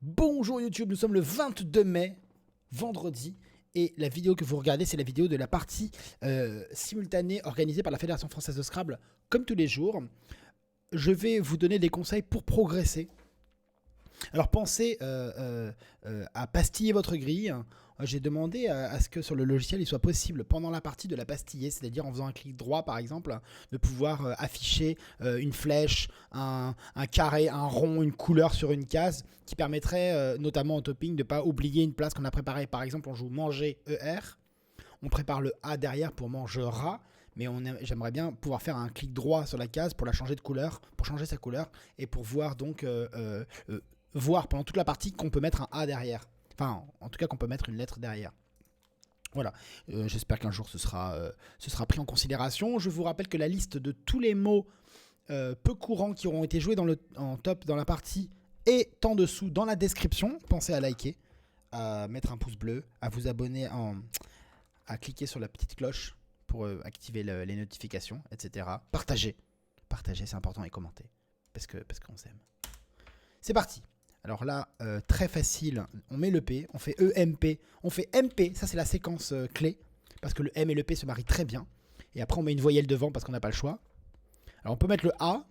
Bonjour YouTube, nous sommes le 22 mai, vendredi, et la vidéo que vous regardez, c'est la vidéo de la partie simultanée organisée par la Fédération Française de Scrabble, comme tous les jours. Je vais vous donner des conseils pour progresser. Alors pensez à pastiller votre grille. J'ai demandé à ce que sur le logiciel il soit possible pendant la partie de la pastiller, c'est-à-dire en faisant un clic droit par exemple, de pouvoir afficher une flèche, un carré, un rond, une couleur sur une case qui permettrait notamment au topping de ne pas oublier une place qu'on a préparée. Par exemple, on joue manger ER, on prépare le A derrière pour mangera, mais j'aimerais bien pouvoir faire un clic droit sur la case pour la changer de couleur, pour changer sa couleur et pour voir donc voir pendant toute la partie qu'on peut mettre un A derrière. Enfin, en tout cas qu'on peut mettre une lettre derrière. Voilà, j'espère qu'un jour ce sera pris en considération. Je vous rappelle que la liste de tous les mots peu courants qui auront été joués en top dans la partie est en dessous dans la description. Pensez à liker, à mettre un pouce bleu, à vous abonner, à cliquer sur la petite cloche pour activer les notifications, etc. Partagez, c'est important, et commentez, parce qu'on s'aime. C'est parti. Alors là, très facile, on met le P, on fait EMP, on fait MP, ça c'est la séquence clé, parce que le M et le P se marient très bien. Et après on met une voyelle devant parce qu'on n'a pas le choix. Alors on peut mettre le A,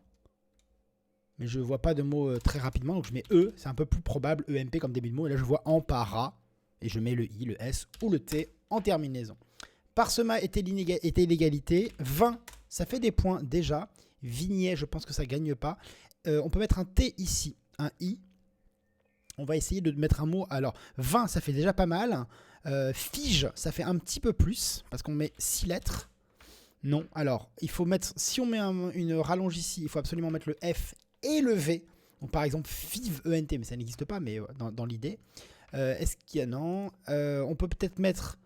mais je ne vois pas de mots très rapidement, donc je mets E, c'est un peu plus probable, EMP comme début de mot, et là je vois empara, et je mets le I, le S ou le T en terminaison. Parsema était l'égalité, 20, ça fait des points déjà, Vignet, je pense que ça ne gagne pas. On peut mettre un T ici, un I. On va essayer de mettre un mot. Alors, 20, ça fait déjà pas mal. Fige, ça fait un petit peu plus, parce qu'on met 6 lettres. Non, alors, il faut mettre... Si on met une rallonge ici, il faut absolument mettre le F et le V. Donc, par exemple, FIV, ENT, mais ça n'existe pas, mais dans l'idée. Est-ce qu'il y a... Non. On peut peut-être mettre...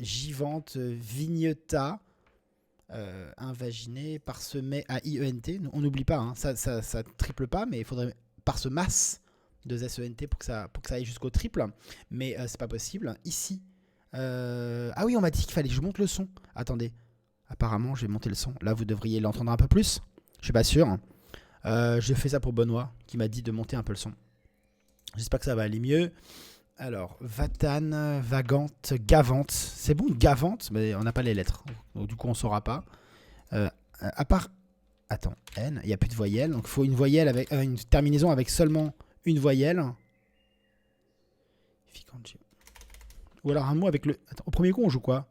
Givante, Vigneta... invaginé, parsemé, AIENT. On n'oublie pas, hein, ça triple pas, mais il faudrait parsemas de SENT pour que ça aille jusqu'au triple. Mais c'est pas possible. Ici, ah oui, on m'a dit qu'il fallait que je monte le son. Attendez, apparemment, je vais monter le son. Là, vous devriez l'entendre un peu plus. Je suis pas sûr. J'ai fait ça pour Benoît, qui m'a dit de monter un peu le son. J'espère que ça va aller mieux. Alors, Vatane, Vagante, Gavante. C'est bon, Gavante, mais on n'a pas les lettres. Donc, du coup, on ne saura pas. À part... Attends, N, il n'y a plus de voyelle. Donc, il faut une voyelle avec une terminaison avec seulement une voyelle. Ou alors un mot avec le... Attends, au premier coup, on joue quoi?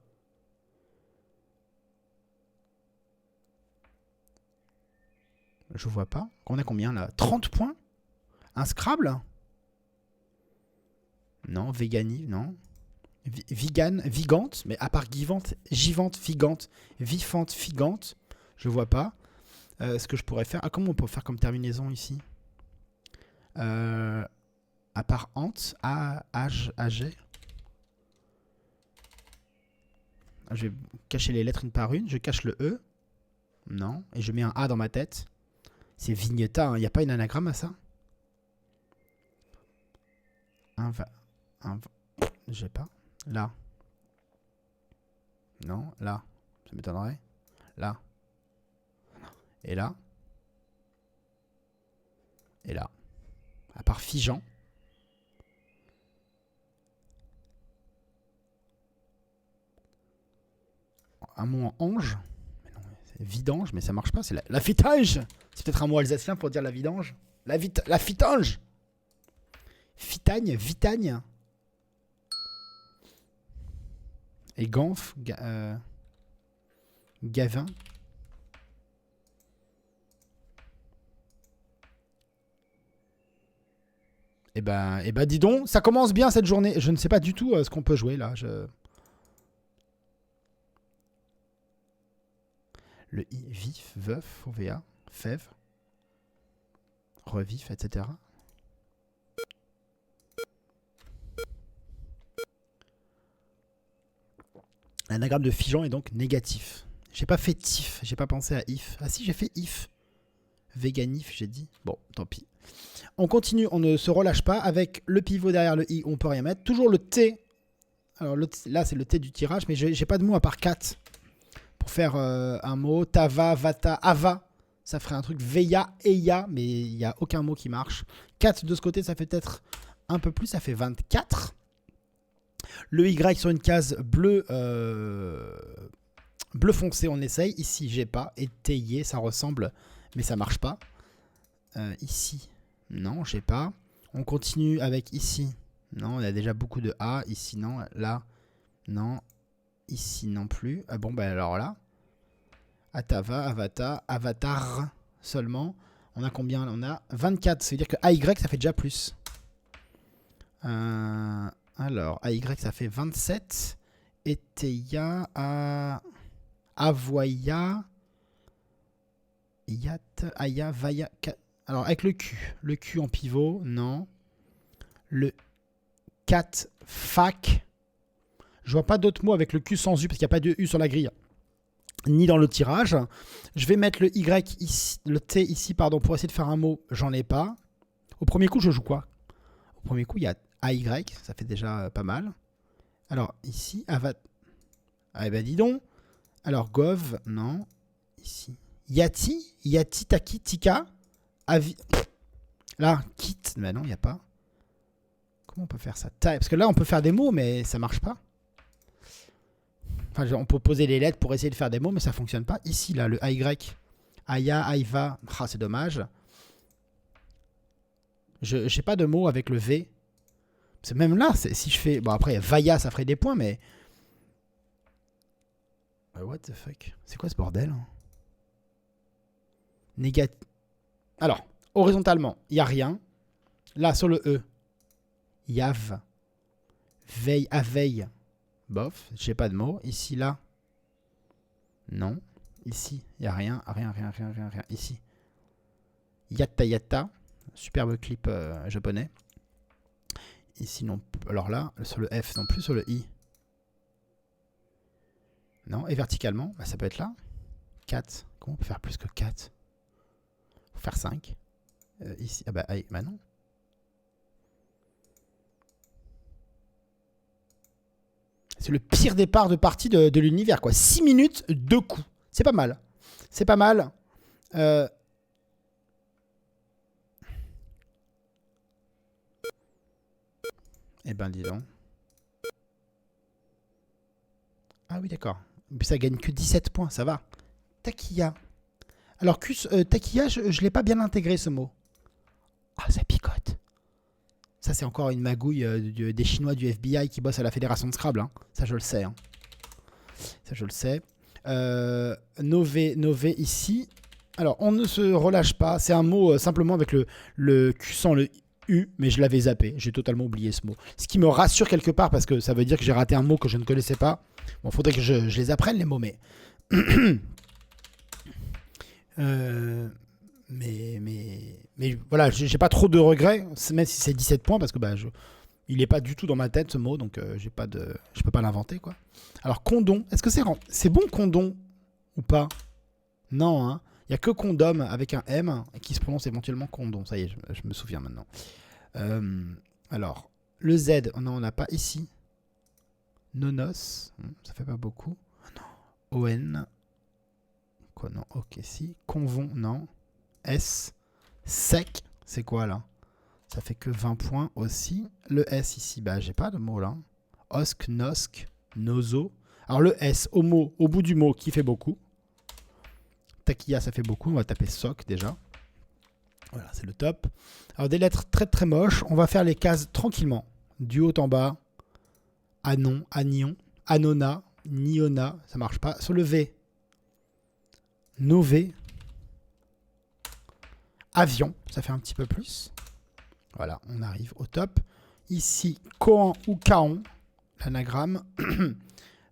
Je vois pas. On a combien, là? 30 points? Un Scrabble? Non, Végani, non. Vigan, Vigante, mais à part Givante, Givante, Figante, Vifante, Figante, je vois pas. Ce que je pourrais faire... Ah, comment on peut faire comme terminaison ici? À part Ant, Age, Ag. Je vais cacher les lettres une par une. Je cache le E. Non. Et je mets un A dans ma tête. C'est Vigneta, hein. Il n'y a pas une anagramme à ça? J'ai pas. Là. Non, là. Ça m'étonnerait. Là. Et là. Et là. À part Figeant. Un mot en ange. Mais non, c'est vidange, mais ça marche pas. C'est la fitange. C'est peut-être un mot alsacien pour dire la vidange. La fitange. Fitagne, Vitagne. Et Ganf, Gavin. Et ben dis donc, ça commence bien cette journée. Je ne sais pas du tout ce qu'on peut jouer là. Le I, vif, veuf, OVA, fève, revif, etc. L'anagramme de Figeant est donc négatif. J'ai pas fait tif, j'ai pas pensé à if. Ah si, j'ai fait if. Véganif, j'ai dit. Bon, tant pis. On continue, on ne se relâche pas. Avec le pivot derrière le i, on peut rien mettre. Toujours le T. Alors là, c'est le T du tirage, mais j'ai pas de mot à part 4 pour faire un mot. Tava, Vata, Ava. Ça ferait un truc Veya, Eya, mais il n'y a aucun mot qui marche. 4 de ce côté, ça fait peut-être un peu plus, ça fait 24. Le Y sur une case bleu, bleu foncé, on essaye. Ici, j'ai pas. Étayé, ça ressemble, mais ça marche pas. Ici, non, j'ai pas. On continue avec ici. Non, on a déjà beaucoup de A. Ici, non. Là, non. Ici, non plus. Ah bon, bah alors là. Atava, Avatar, Avatar seulement. On a combien? On a 24. Ça veut dire que AY, ça fait déjà plus. Alors, AY, ça fait 27. Eteya, Avoya, Yat, Aya, Vaya. Alors, avec le Q. Le Q en pivot, non. Le 4, fac. Je vois pas d'autres mots avec le Q sans U parce qu'il n'y a pas de U sur la grille. Ni dans le tirage. Je vais mettre le Y ici, le T ici, pardon, pour essayer de faire un mot. J'en ai pas. Au premier coup, je joue quoi? Au premier coup, il y a AY, ça fait déjà pas mal. Alors, ici, Avat. Ah ben dis donc. Alors, Gov, non. Ici. Yati, Yati, Taki, Tika. Avi. Là, Kit. Ben non, il n'y a pas. Comment on peut faire ça? Parce que là, on peut faire des mots, mais ça marche pas. Enfin, on peut poser les lettres pour essayer de faire des mots, mais ça fonctionne pas. Ici, là, le AY. Aya, Aiva. Ah, c'est dommage. Je n'ai pas de mots avec le V. C'est même là, si je fais... Bon, après, Vaya, ça ferait des points, mais... What the fuck? C'est quoi ce bordel? Négatif. Alors, horizontalement, il n'y a rien. Là, sur le E, Yav. Veille, à veille. Bof, j'ai pas de mots. Ici, là. Non. Ici, il n'y a rien. Rien. Ici. Yatta, yatta. Superbe clip japonais. Ici, non. Alors là, sur le F, non plus sur le I. Non. Et verticalement, bah, ça peut être là. 4. Comment on peut faire plus que 4? Faut faire 5. Ici. Ah bah non. C'est le pire départ de partie de l'univers, quoi. 6 minutes, 2 coups. C'est pas mal. C'est pas mal. Eh ben, dis donc. Ah oui, d'accord. Mais ça gagne que 17 points, ça va. Takia. Alors, Takia, je ne l'ai pas bien intégré, ce mot. Ah, ça picote. Ça, c'est encore une magouille des Chinois du FBI qui bossent à la Fédération de Scrabble. Hein. Ça, je le sais. Hein. Ça, je le sais. Nové ici. Alors, on ne se relâche pas. C'est un mot simplement avec le Q sans le U, mais je l'avais zappé. J'ai totalement oublié ce mot. Ce qui me rassure quelque part, parce que ça veut dire que j'ai raté un mot que je ne connaissais pas. Bon, faudrait que je les apprenne, les mots, mais... mais voilà, j'ai pas trop de regrets, même si c'est 17 points, parce que bah, il est pas du tout dans ma tête ce mot, donc je peux pas l'inventer, quoi. Alors, condom, est-ce que c'est bon condom ou pas? Non, hein. Il n'y a que condom avec un M qui se prononce éventuellement condom. Ça y est, je me souviens maintenant. Alors, le Z, non, on n'a pas ici. Nonos, ça fait pas beaucoup. Non. ON. Quoi, non, ok, si. Convon, non. S. Sec, c'est quoi là? Ça fait que 20 points aussi. Le S ici, bah j'ai pas de mot là. Osc, nosc, nozo. Alors le S au bout du mot qui fait beaucoup. Takia, ça fait beaucoup. On va taper soc déjà. Voilà, c'est le top. Alors des lettres très très moches. On va faire les cases tranquillement. Du haut en bas. Anon, anion, anona, niona. Ça marche pas. Sur le V. Nové. Avion, ça fait un petit peu plus. Voilà, on arrive au top. Ici, Koan ou Kaon, l'anagramme.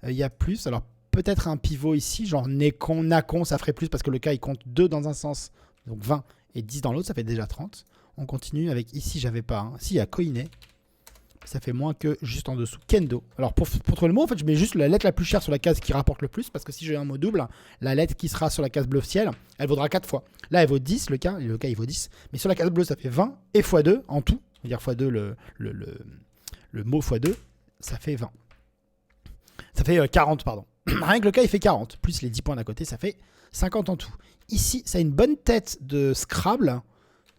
Il y a plus. Alors, peut-être un pivot ici, genre Nekon, Nakon, ça ferait plus parce que le K, il compte 2 dans un sens, donc 20, et 10 dans l'autre, ça fait déjà 30. On continue avec ici, j'avais pas. Hein. Si, il y a Koine. Ça fait moins que juste en dessous. Kendo. Alors, pour trouver le mot, en fait, je mets juste la lettre la plus chère sur la case qui rapporte le plus. Parce que si j'ai un mot double, la lettre qui sera sur la case bleu ciel, elle vaudra 4 fois. Là, elle vaut 10, le K, il vaut 10. Mais sur la case bleue, ça fait 20 et x2 en tout. C'est-à-dire x2, le mot x2, ça fait 20. Ça fait 40, pardon. Rien que le K, il fait 40. Plus les 10 points d'à côté, ça fait 50 en tout. Ici, ça a une bonne tête de Scrabble.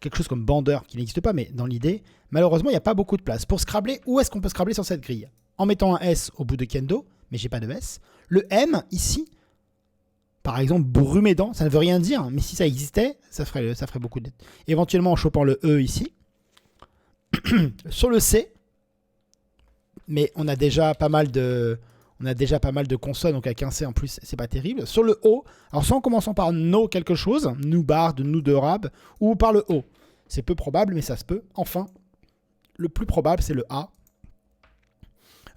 Quelque chose comme bandeur qui n'existe pas, mais dans l'idée, malheureusement, il n'y a pas beaucoup de place. Pour scrabbler, où est-ce qu'on peut scrabbler sur cette grille? En mettant un S au bout de Kendo, mais j'ai pas de S. Le M, ici, par exemple, Brumédan, ça ne veut rien dire, mais si ça existait, ça ferait beaucoup de... Éventuellement en chopant le E ici. Sur le C, mais on a déjà pas mal de consonnes, donc avec un C en plus, c'est pas terrible. Sur le O, alors soit en commençant par no quelque chose, nous bard, nous de rab, ou par le O. C'est peu probable, mais ça se peut. Enfin, le plus probable, c'est le A.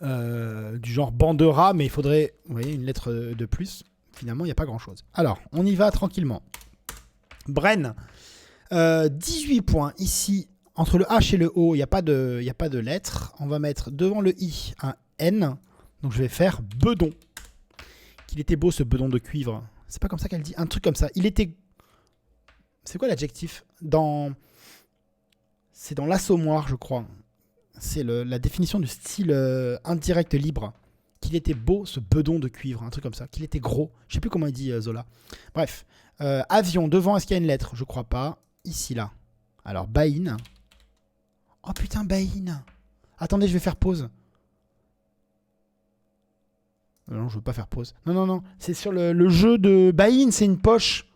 Du genre bandera, mais il faudrait, vous voyez, une lettre de plus. Finalement, il n'y a pas grand-chose. Alors, on y va tranquillement. Bren, 18 points. Ici, entre le H et le O, il n'y a pas de lettre. On va mettre devant le I un N. Donc, je vais faire bedon. Qu'il était beau, ce bedon de cuivre. C'est pas comme ça qu'elle dit. Un truc comme ça. Il était... C'est quoi l'adjectif? C'est dans l'assommoir, je crois. C'est la définition du style indirect libre. Qu'il était beau, ce bedon de cuivre, un truc comme ça. Qu'il était gros. Je sais plus comment il dit Zola. Bref. Avion, devant, est-ce qu'il y a une lettre? Je crois pas. Ici, là. Alors, Bain. Oh putain, Bain. Attendez, je vais faire pause. Non, je veux pas faire pause. Non. C'est sur le jeu de Bain, c'est une poche.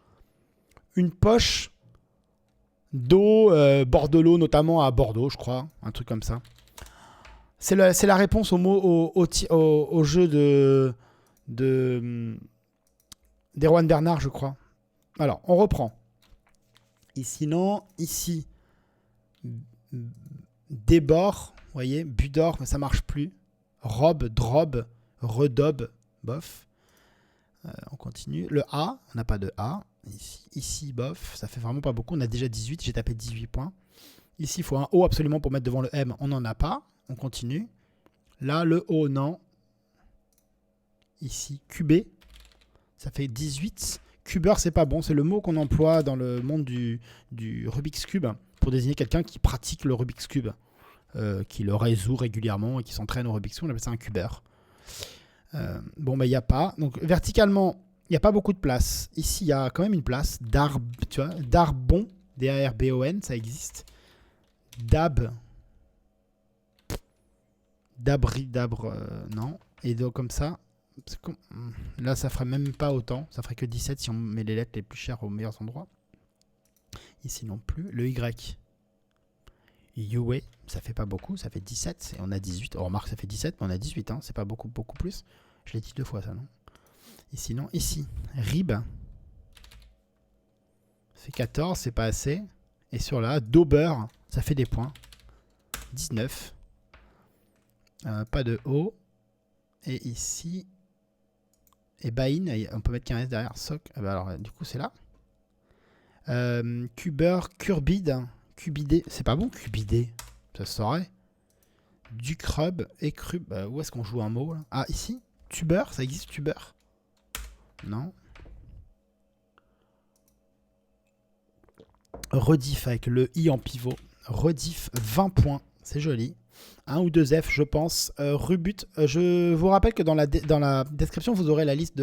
Une poche d'eau, bordelot, notamment à Bordeaux, je crois. Un truc comme ça. C'est la réponse au jeu d'Erwan Bernard, je crois. Alors, on reprend. Et sinon, ici, débord, vous voyez, Budor, mais ça marche plus. Robe, drobe, redobe, bof. On continue. Le A, on n'a pas de A. Ici, bof, ça fait vraiment pas beaucoup. On a déjà 18, j'ai tapé 18 points. Ici, il faut un O absolument pour mettre devant le M. On n'en a pas. On continue. Là, le O, non. Ici, cubé. Ça fait 18. Cubeur, c'est pas bon. C'est le mot qu'on emploie dans le monde du Rubik's Cube pour désigner quelqu'un qui pratique le Rubik's Cube, qui le résout régulièrement et qui s'entraîne au Rubik's Cube. On appelle ça un cubeur. Bon, il n'y a pas. Donc, verticalement, il n'y a pas beaucoup de place. Ici, il y a quand même une place. Tu vois, Darbon, D-A-R-B-O-N, ça existe. Dab. Dabre, non. Et donc, comme ça. Là, ça ferait même pas autant. Ça ferait que 17 si on met les lettres les plus chères aux meilleurs endroits. Ici non plus. Le Y. Yue, ça fait pas beaucoup. Ça fait 17 et on a 18. Oh, remarque, ça fait 17, mais on a 18. Hein. C'est pas beaucoup plus. Je l'ai dit 2 fois, ça, non? Ici, non. Ici. Rib. Ça fait 14, c'est pas assez. Et sur là, Dauber, ça fait des points. 19. Pas de O. Et ici. Et Bain, on peut mettre qu'un S derrière. Soc. Alors, du coup, c'est là. Cuber, Curbide. Cubidé. C'est pas bon, Cubidé. Ça se saurait. Du crub et crub. Où est-ce qu'on joue un mot là? Ah, ici. Tuber, ça existe, tuber? Non. Rediff avec le I en pivot. Rediff, 20 points. C'est joli. 1 ou 2 F, je pense. Rubut. Je vous rappelle que dans la description, vous aurez la liste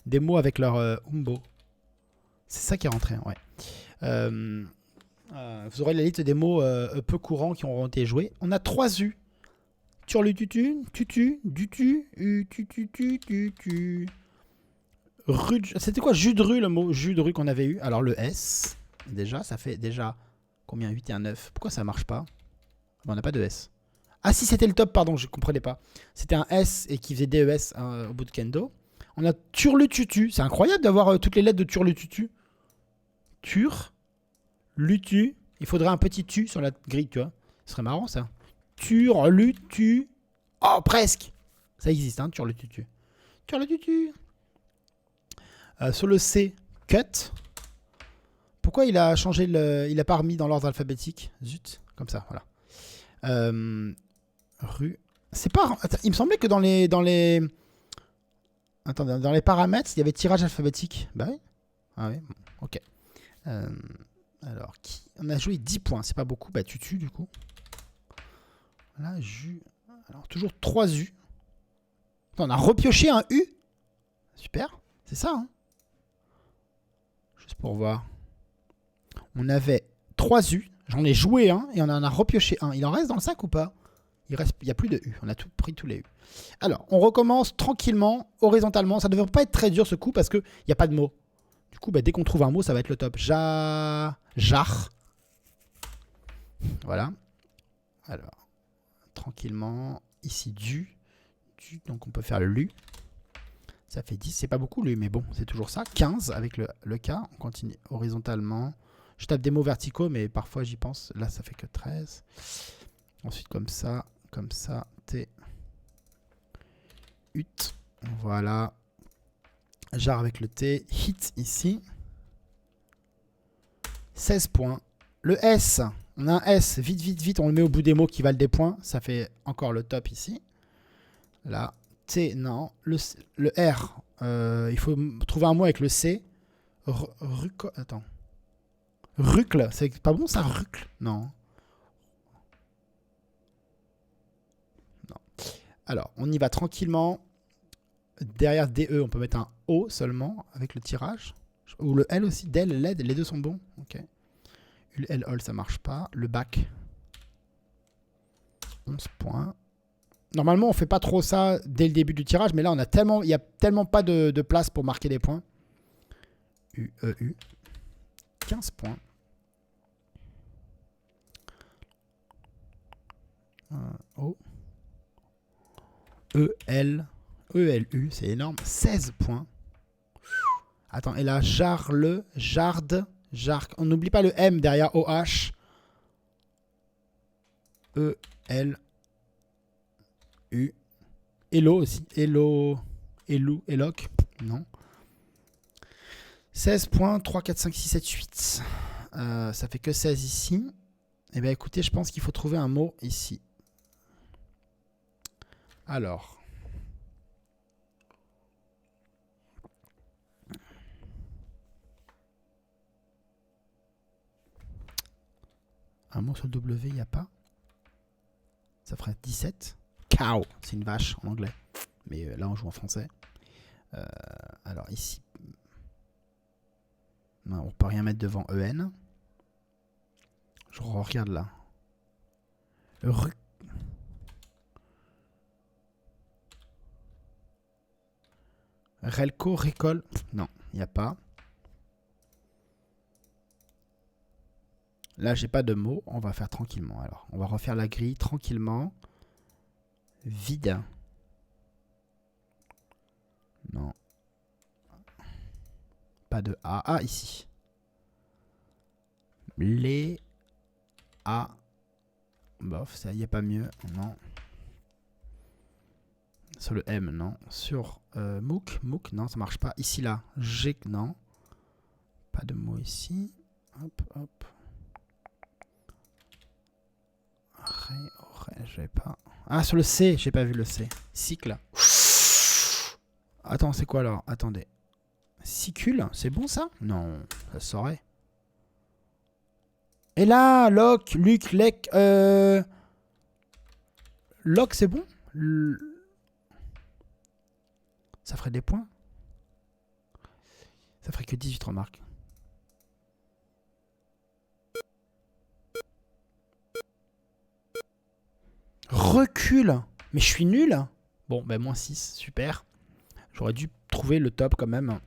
des mots avec leur umbo. C'est ça qui est rentré, ouais. Vous aurez la liste des mots peu courants qui auront été joués. On a 3 U. Turlututu, tutu, dutu, tutu. C'était quoi jus de rue, le mot jus de rue qu'on avait eu? Alors le S, déjà, ça fait déjà combien? 8 et un 9. Pourquoi ça marche pas? On n'a pas de S. Ah si, c'était le top, pardon, je comprenais pas. C'était un S et qui faisait DES au bout de Kendo. On a Turlututu. C'est incroyable d'avoir toutes les lettres de Turlututu. Turlutu. Il faudrait un petit tu sur la grille, tu vois. Ce serait marrant, ça. Turlutu. Oh, presque. Ça existe, hein, Turlututu. Turlututu. Sur le C, cut. Pourquoi il a changé il a pas remis dans l'ordre alphabétique? Zut, comme ça, voilà. Rue. C'est pas. Attends, il me semblait que dans les. Attendez, dans les paramètres, il y avait tirage alphabétique. Bah oui. Ah oui, bon, ok. Alors, on a joué 10 points, c'est pas beaucoup. Bah, tutu, du coup. Là, alors, toujours 3 U. Attends, on a repioché un U. Super. C'est ça, hein. Juste pour voir. On avait 3 U. J'en ai joué un et on en a repioché un. Il en reste dans le sac ou pas? Il n'y a plus de U. On a pris tous les U. Alors, on recommence tranquillement, horizontalement. Ça ne devrait pas être très dur ce coup parce qu'il n'y a pas de mot. Du coup, bah, dès qu'on trouve un mot, ça va être le top. Jar. Voilà. Alors, tranquillement. Ici, du. Donc, on peut faire le lu. Ça fait 10. C'est pas beaucoup, lui, mais bon, c'est toujours ça. 15 avec le K. On continue horizontalement. Je tape des mots verticaux, mais parfois, j'y pense. Là, ça fait que 13. Ensuite, comme ça, T. Ut. Voilà. Jar avec le T. Hit ici. 16 points. Le S. On a un S. Vite, vite, vite. On le met au bout des mots qui valent des points. Ça fait encore le top ici. Là. T, non. Le R. Il faut trouver un mot avec le C. Attends. Rucle. C'est pas bon ça, rucle? Non. Alors, on y va tranquillement. Derrière DE, on peut mettre un O seulement avec le tirage. Ou le L aussi. Del, LED, les deux sont bons. Ok. Le L, all, ça marche pas. Le bac. 11 points. Normalement, on fait pas trop ça dès le début du tirage, mais là, il y a tellement pas de place pour marquer des points. U, E, U. 15 points. O. E, L. E, L, U, c'est énorme. 16 points. Attends, et là, jarle, jarde, jarc. On n'oublie pas le M derrière OH. E, L, U. Elo aussi. Elo, Elou, Eloc. Non. 16 points. 3, 4, 5, 6, 7, 8. Ça fait que 16 ici. Eh bien, écoutez, je pense qu'il faut trouver un mot ici. Alors. Un mot sur le W, il n'y a pas. Ça ferait 17. Cow, c'est une vache en anglais. Mais là, on joue en français. Alors ici. Non, on peut rien mettre devant EN. Je regarde là. Relco, récol. Non, il n'y a pas. Là, j'ai pas de mots. On va faire tranquillement. Alors, on va refaire la grille tranquillement. Vide. Non. Pas de A. Ah, ici. Les A. Bof, ça y est pas mieux. Non. Sur le M, non. Sur MOOC. MOOC, non, ça marche pas. Ici, là. G, non. Pas de mots ici. Hop, hop. Je vais pas. Ah, sur le C, j'ai pas vu le C. Cycle. Attends, c'est quoi alors? Attendez. Sicule, c'est bon ça? Non, ça saurait. Et là, loc, luc, lec, loc, c'est bon? Ça ferait des points? Ça ferait que 18 remarques. Recule. Mais je suis nul. Bon, ben moins 6, super. J'aurais dû trouver le top quand même.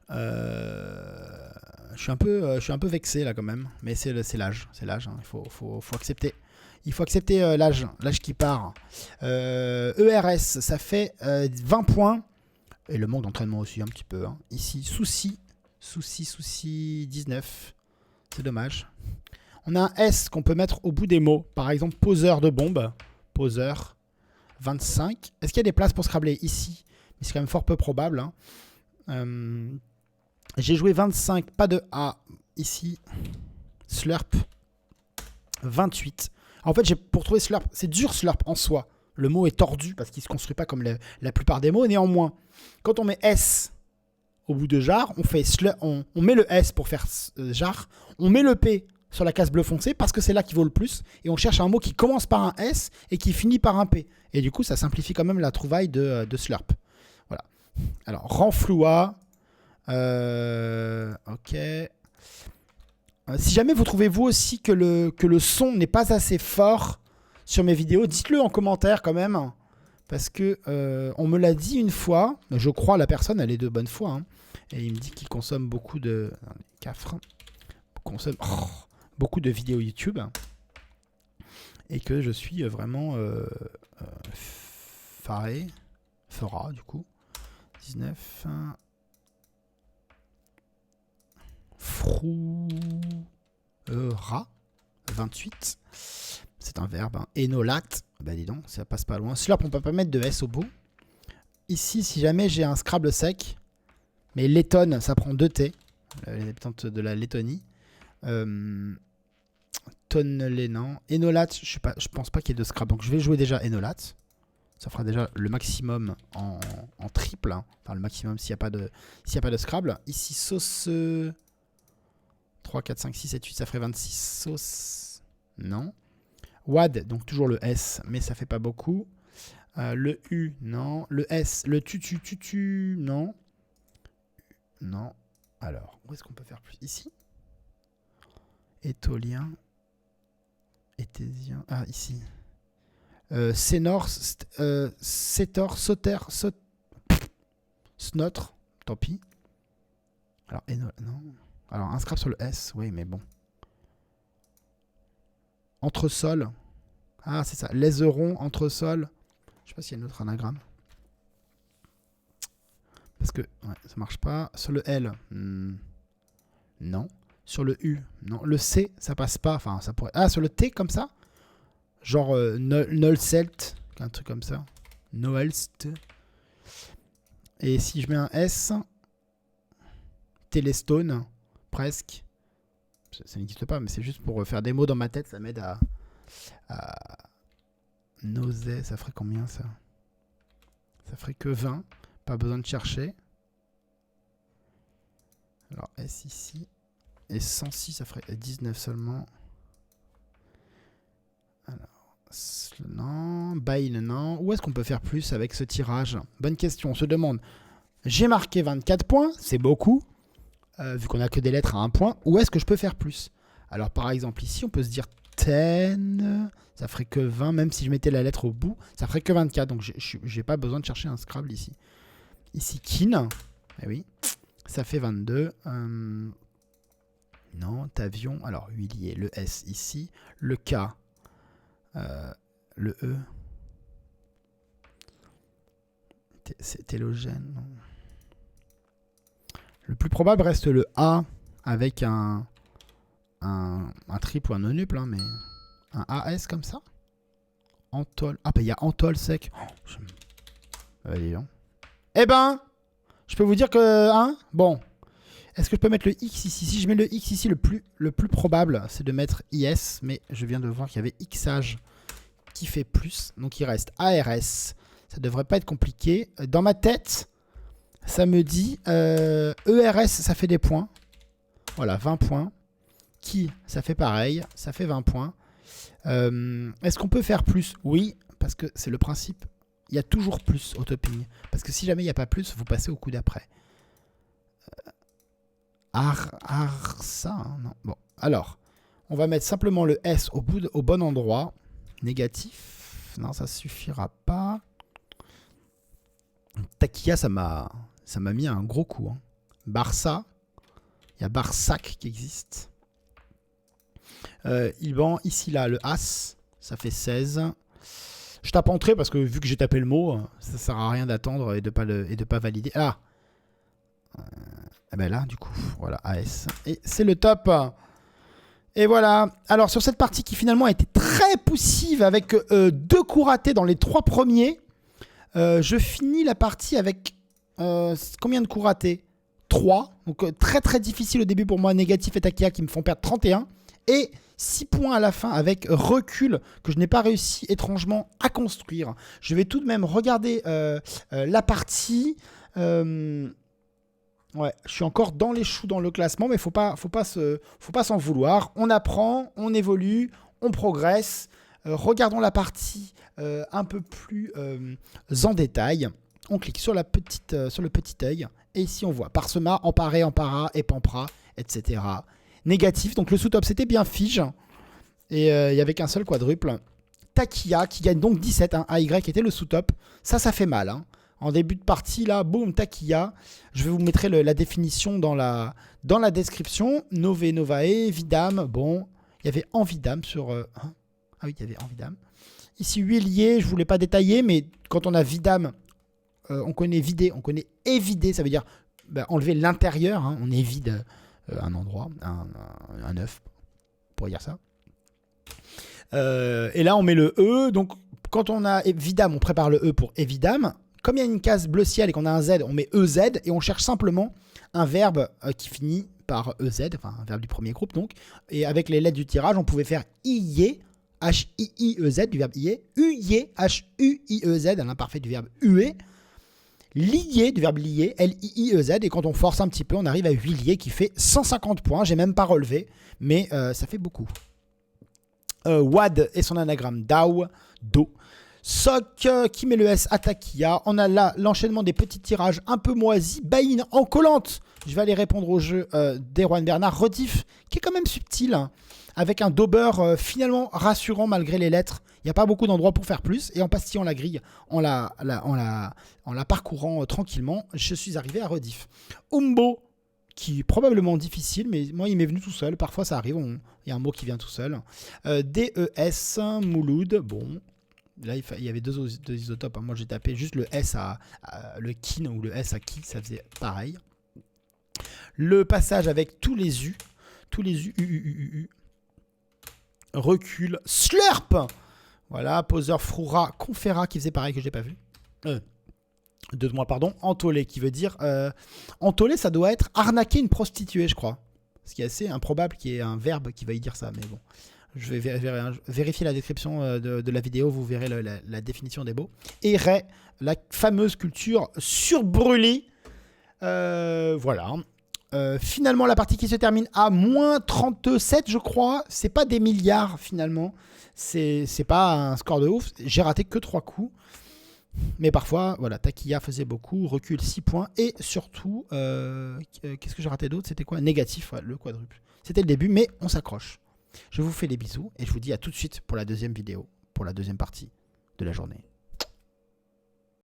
Je suis un peu vexé là quand même. Mais c'est l'âge. C'est l'âge. Hein. Il faut accepter. Il faut accepter l'âge qui part. ERS, ça fait 20 points. Et le manque d'entraînement aussi un petit peu. Hein. Ici, souci 19. C'est dommage. On a un S qu'on peut mettre au bout des mots. Par exemple, poseur de bombe. Poseur. 25. Est-ce qu'il y a des places pour scrabler ici? Mais c'est quand même fort peu probable. Hein. J'ai joué 25. Pas de A ici. Slurp. 28. En fait, pour trouver slurp, c'est dur slurp en soi. Le mot est tordu parce qu'il ne se construit pas comme la plupart des mots. Néanmoins, quand on met S au bout de jar, on met le S pour faire jar. On met le P sur la case bleu foncé parce que c'est là qui vaut le plus. Et on cherche un mot qui commence par un S et qui finit par un P. Et du coup, ça simplifie quand même la trouvaille de slurp. Voilà. Alors, renfloua. Ok. Si jamais vous trouvez vous aussi que le son n'est pas assez fort sur mes vidéos, dites-le en commentaire quand même. Parce que on me l'a dit une fois, je crois la personne, elle est de bonne foi. Hein, et il me dit qu'il consomme beaucoup de... Cafre. Consomme beaucoup de vidéos YouTube. Et que je suis vraiment Fera du coup. 19... Froura 28. C'est un verbe. Hein. Énolate. Bah dis donc, ça passe pas loin. Slurp, on peut pas mettre de S au bout. Ici, si jamais j'ai un Scrabble sec, mais Lettonne, ça prend 2 T. Les habitants de la Lettonie. Tonnelénan. Énolate, je pense pas qu'il y ait de Scrabble. Donc je vais jouer déjà Énolate. Ça fera déjà le maximum en triple. Hein. Enfin, le maximum s'il n'y a pas de Scrabble. Ici, sauce... 3, 4, 5, 6, 7, 8, ça ferait 26 sauces. Non. Wad, donc toujours le S, mais ça fait pas beaucoup. Le U, non. Le S, le tutu, non. Non. Alors, où est-ce qu'on peut faire plus? Ici. Étolien. Éthésien. Ah, ici. Sénor, Sétor, Sauter, Snotre. Tant pis. Alors, non. Alors, un Scrabble sur le S, oui, mais bon. Entresol. Ah, c'est ça. Lézeron, entresol. Je sais pas s'il y a un autre anagramme. Parce que ouais, ça marche pas. Sur le L, non. Sur le U, non. Le C, ça passe pas. Enfin, ça pourrait. Ah, sur le T, comme ça. Genre Nolselt, un truc comme ça. Noelst. Et si je mets un S, Télestone. Presque. Ça n'existe pas, mais c'est juste pour faire des mots dans ma tête. Ça m'aide à... Nausée, ça ferait combien ça? Ça ferait que 20. Pas besoin de chercher. Alors S ici. Et 106, ça ferait 19 seulement. Alors, non. Bail, non. Où est-ce qu'on peut faire plus avec ce tirage? Bonne question, on se demande. J'ai marqué 24 points, c'est beaucoup. Vu qu'on a que des lettres à 1 point, où est-ce que je peux faire plus? Alors par exemple ici on peut se dire 10, ça ferait que 20, même si je mettais la lettre au bout, ça ferait que 24, donc j'ai pas besoin de chercher un Scrabble ici. Ici kin, eh oui, ça fait 22. Non, tavion, alors huilier, le S ici, le K, le E, c'est télogène, non. Le plus probable reste le A avec un triple ou un non-nuple, hein, mais un AS comme ça. Antol. Ah, bah il y a Antol sec. Oh, allez, hein. Eh ben, je peux vous dire que... Hein, bon. Est-ce que je peux mettre le X ici? Si je mets le X ici, le plus probable, c'est de mettre IS. Mais je viens de voir qu'il y avait Xage qui fait plus. Donc il reste ARS. Ça devrait pas être compliqué. Dans ma tête... Ça me dit ERS, ça fait des points. Voilà, 20 points. Qui, ça fait pareil. Ça fait 20 points. Est-ce qu'on peut faire plus? Oui, parce que c'est le principe. Il y a toujours plus au topping. Parce que si jamais il n'y a pas plus, vous passez au coup d'après. Ça, hein, non. Bon, alors, on va mettre simplement le S au bon endroit. Négatif. Non, ça suffira pas. Takia, ça m'a mis un gros coup. Hein. Barça. Il y a Barsac qui existe. Ilban, ici, là, le As. Ça fait 16. Je tape entrée parce que vu que j'ai tapé le mot, ça sert à rien d'attendre et de pas valider. Ah ben là, du coup, voilà, AS. Et c'est le top. Et voilà. Alors, sur cette partie qui finalement a été très poussive avec 2 coups ratés dans les 3 premiers, je finis la partie avec combien de coups ratés? 3. Donc très très difficile au début pour moi. Négatif et Takia qui me font perdre 31. Et 6 points à la fin avec recul que je n'ai pas réussi étrangement à construire. Je vais tout de même regarder la partie. Ouais, je suis encore dans les choux dans le classement, mais faut pas s'en vouloir. On apprend, on évolue, on progresse. Regardons la partie un peu plus en détail. On clique sur, sur le petit œil. Et ici, on voit Parsema, Emparé, Empara, Epampra, etc. Négatif. Donc le sous-top, c'était bien Fige. Et il n'y avait qu'un seul quadruple. Takia, qui gagne donc 17. Hein. AY était le sous-top. Ça fait mal. Hein. En début de partie, là, boum, Takia. Je vais vous mettre la définition dans la description. Nové, Novae, Vidam. Bon, il y avait Envidam sur... ah oui, il y avait Envidam. Ici, huilier, je ne voulais pas détailler, mais quand on a Vidam, on connaît vider, on connaît évider. Ça veut dire enlever l'intérieur. Hein. On évide un endroit, un œuf, on pourrait dire ça. Et là, on met le E. Donc, quand on a Vidam, on prépare le E pour Évidam. Comme il y a une case bleu ciel et qu'on a un Z, on met EZ et on cherche simplement un verbe qui finit par EZ, enfin un verbe du premier groupe donc. Et avec les lettres du tirage, on pouvait faire IE, H-I-I-E-Z du verbe IE, UIE, H-U-I-E-Z à l'imparfait du verbe UE, lier du verbe lier, L-I-I-E-Z. Et quand on force un petit peu, on arrive à huilier qui fait 150 points. J'ai même pas relevé, mais ça fait beaucoup. Wad et son anagramme Dao, Do. Soc qui met le S à Takia. On a là l'enchaînement des petits tirages un peu moisis. Bain en collante. Je vais aller répondre au jeu d'Erwan Bernard. Rediff qui est quand même subtil. Hein, avec un dauber finalement rassurant malgré les lettres. Il n'y a pas beaucoup d'endroits pour faire plus. Et en pastillant la grille, en la parcourant tranquillement, je suis arrivé à Rediff. Umbo qui est probablement difficile, mais moi il m'est venu tout seul. Parfois ça arrive, il y a un mot qui vient tout seul. D-E-S, Mouloud, bon. Là, il y avait deux isotopes. Hein. Moi, j'ai tapé juste le S à le kin ou le S à qui, ça faisait pareil. Le passage avec tous les U. Tous les U. Recul. Slurp. Voilà, poseur Froura. Confera qui faisait pareil que j'ai pas vu. Deux-moi, pardon. Entolé qui veut dire... entolé, ça doit être arnaquer une prostituée, je crois. Ce qui est assez improbable qu'il y ait un verbe qui veuille dire ça, mais bon. Je vais vérifier la description de la vidéo, vous verrez la définition des mots. Et Ray, la fameuse culture surbrûlée. Voilà. Finalement, la partie qui se termine à moins 37, je crois. C'est pas des milliards, finalement. C'est pas un score de ouf. J'ai raté que 3 coups. Mais parfois, voilà, Takia faisait beaucoup. Recul 6 points. Et surtout, qu'est-ce que j'ai raté d'autre? C'était quoi? Négatif, ouais, le quadruple. C'était le début, mais on s'accroche. Je vous fais des bisous et je vous dis à tout de suite pour la deuxième vidéo, pour la deuxième partie de la journée.